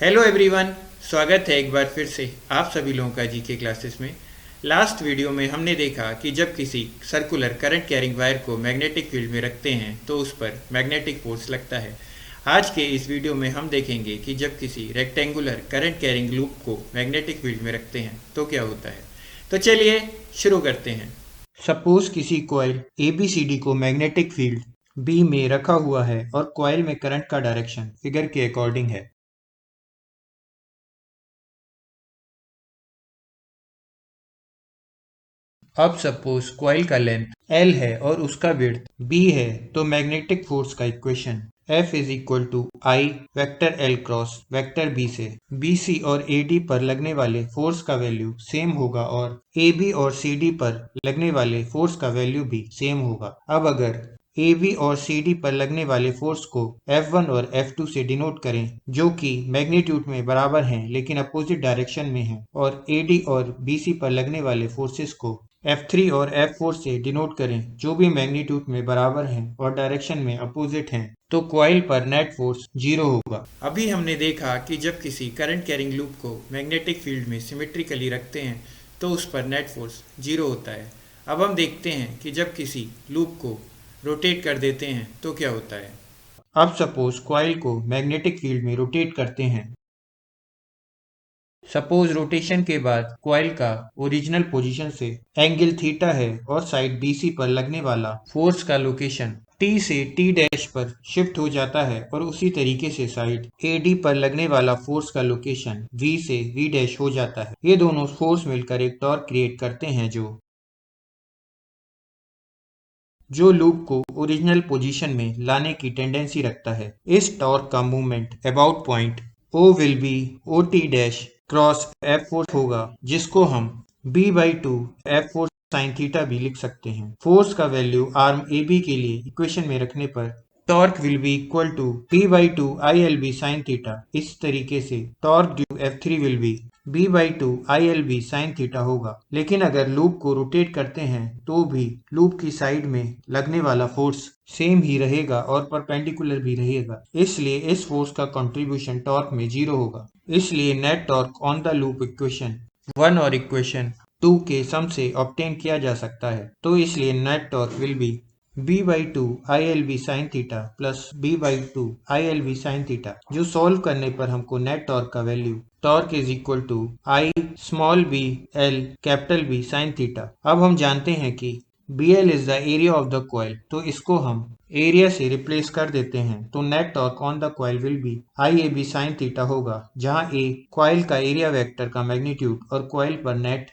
Hello everyone, स्वागत है एक बार फिर से आप सभी लोगों का जीके क्लासेस में। लास्ट वीडियो में हमने देखा कि जब किसी सर्कुलर करंट कैरिंग वायर को मैग्नेटिक फील्ड में रखते हैं तो उस पर मैग्नेटिक फोर्स लगता है। आज के इस वीडियो में हम देखेंगे कि जब किसी रेक्टेंगुलर करंट कैरिंग लूप को मैग्नेटिक फील्ड में रखते हैं तो क्या होता है। तो चलिए शुरू करते हैं। सपोज किसी कॉइल ABCD को मैग्नेटिक फील्ड B में रखा हुआ है और कॉइल में करंट का डायरेक्शन फिगर के अकॉर्डिंग है। अब सपोज कॉइल का लेंथ L है और उसका विड्थ B है, तो मैग्नेटिक फोर्स का equation F is equal to I vector L cross vector B से BC और AD पर लगने वाले फोर्स का वैल्यू सेम होगा और AB और CD पर लगने वाले फोर्स का वैल्यू भी सेम होगा। अब अगर AB और CD पर लगने वाले फोर्स को F1 और F2 से डिनोट करें, जो कि मैग्नीट्यूड में बराबर हैं लेकिन अपोजिट डायरेक्शन में हैं, और AD और BC पर लगने वाले फोर्सेस को F3 और F4 से डिनोट करें, जो भी मैग्नीट्यूड में बराबर हैं और डायरेक्शन में अपोजिट हैं, तो कॉइल पर नेट फोर्स जीरो होगा। अभी हमने देखा कि जब किसी करंट कैरिंग लूप को मैग्नेटिक फील्ड में सिमेट्रिकली रखते हैं तो उस पर नेट फोर्स जीरो होता है। अब हम देखते हैं कि जब किसी लूप को रोटेट कर देते हैं तो क्या होता है। अब सपोज कॉइल को मैग्नेटिक फील्ड में रोटेट करते हैं। सपोज रोटेशन के बाद कॉइल का ओरिजिनल पोजीशन से एंगल थीटा है और साइड BC पर लगने वाला फोर्स का लोकेशन T से T डैश पर शिफ्ट हो जाता है और उसी तरीके से साइड AD पर लगने वाला फोर्स का लोकेशन V से V डैश हो जाता है। ये दोनों फोर्स मिलकर एक टॉर्क क्रिएट करते हैं जो लूप को ओरिजिनल पोजीशन में लाने की टेंडेंसी रखता है। इस टॉर्क का movement about point O will be OT dash cross F4 होगा, जिसको हम B/2 F4 साइन थीटा भी लिख सकते हैं। फोर्स का वैल्यू आर्म AB के लिए इक्वेशन में रखने पर torque will be equal to B/2 ILB sine theta. इस तरीके से torque due F3 will be B/2 ILB sine theta होगा। लेकिन अगर लूप को रोटेट करते हैं तो भी लूप की साइड में लगने वाला फोर्स सेम ही रहेगा और परपेंडिकुलर भी रहेगा, इसलिए इस फोर्स का कंट्रीब्यूशन टॉर्क में जीरो होगा। इसलिए net torque on the loop equation 1 और इक्वेशन 2 के सम से ऑब्टेन किया जा सकता है। तो इसलिए net torque will be B/2 ILB sine theta plus B/2 ILB sine theta, जो सॉल्व करने पर हमको नेट टॉर्क का value torque is equal to I small b L capital B sine theta. अब हम जानते हैं कि BL is the area of the coil, तो इसको हम एरिया से रिप्लेस कर देते हैं, तो net torque on the coil will be IAB sine theta होगा, जहां A कॉइल का एरिया वेक्टर का मैग्नीट्यूड और कॉइल पर net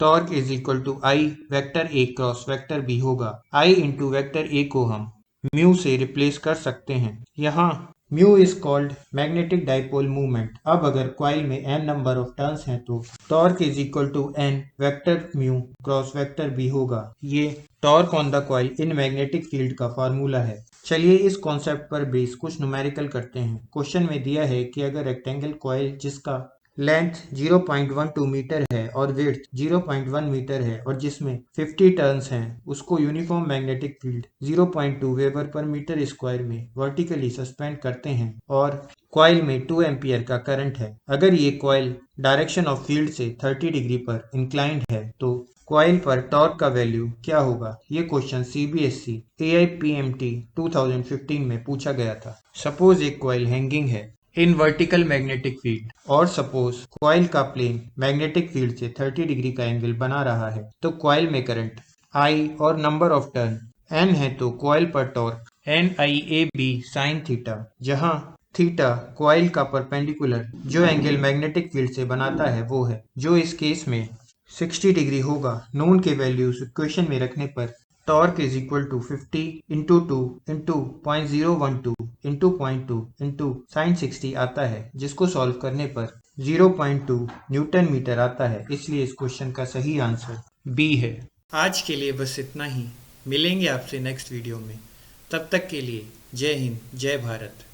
torque is equal to I vector A cross vector B होगा। I इंटू वेक्टर A को हम mu से रिप्लेस कर सकते हैं। यहाँ mu is called magnetic dipole movement. अब अगर कॉइल में n नंबर ऑफ टर्न्स हैं तो torque is equal to n vector mu cross vector B होगा। ये torque on the coil in magnetic field का फार्मूला है। चलिए इस कॉन्सेप्ट पर बेस कुछ न्यूमेरिकल करते हैं। क्वेश्चन में दिया है कि अगर रेक्टेंगल कॉइल जिसका लेंथ 0.12 मीटर है और विड्थ 0.1 मीटर है और जिसमें 50 टर्न्स हैं, उसको uniform magnetic field 0.2 weber per metre square में वर्टिकली सस्पेंड करते हैं और कॉइल में 2 एम्पियर का करंट है। अगर ये कॉइल डायरेक्शन ऑफ फील्ड से 30 डिग्री पर इंक्लाइंड है तो कॉइल पर टॉर्क का वैल्यू क्या होगा। ये क्वेश्चन CBSE AIPMT 2015 में पूछा गया था। सपोज एक कॉइल हैंगिंग है इन वर्टिकल मैग्नेटिक फील्ड और सपोज कॉइल का प्लेन मैग्नेटिक फील्ड से 30 डिग्री का एंगल बना रहा है, तो कॉइल में करंट I और नंबर ऑफ टर्न N है, तो कॉइल पर टॉर्क NIAB साइन थीटा, जहां थीटा कॉइल का परपेंडिकुलर जो एंगल मैग्नेटिक फील्ड से बनाता है वो है, जो इस केस में 60 डिग्री होगा। नोन के वैल्यूज इक्वेशन में रखने पर torque is equal to 50 into 2 into 0.012 into 0.2 into sine 60 आता है, जिसको सॉल्व करने पर 0.2 न्यूटन मीटर आता है। इसलिए इस क्वेश्चन का सही आंसर B है। आज के लिए बस इतना ही। मिलेंगे आपसे नेक्स्ट वीडियो में। तब तक के लिए जय हिंद, जय भारत।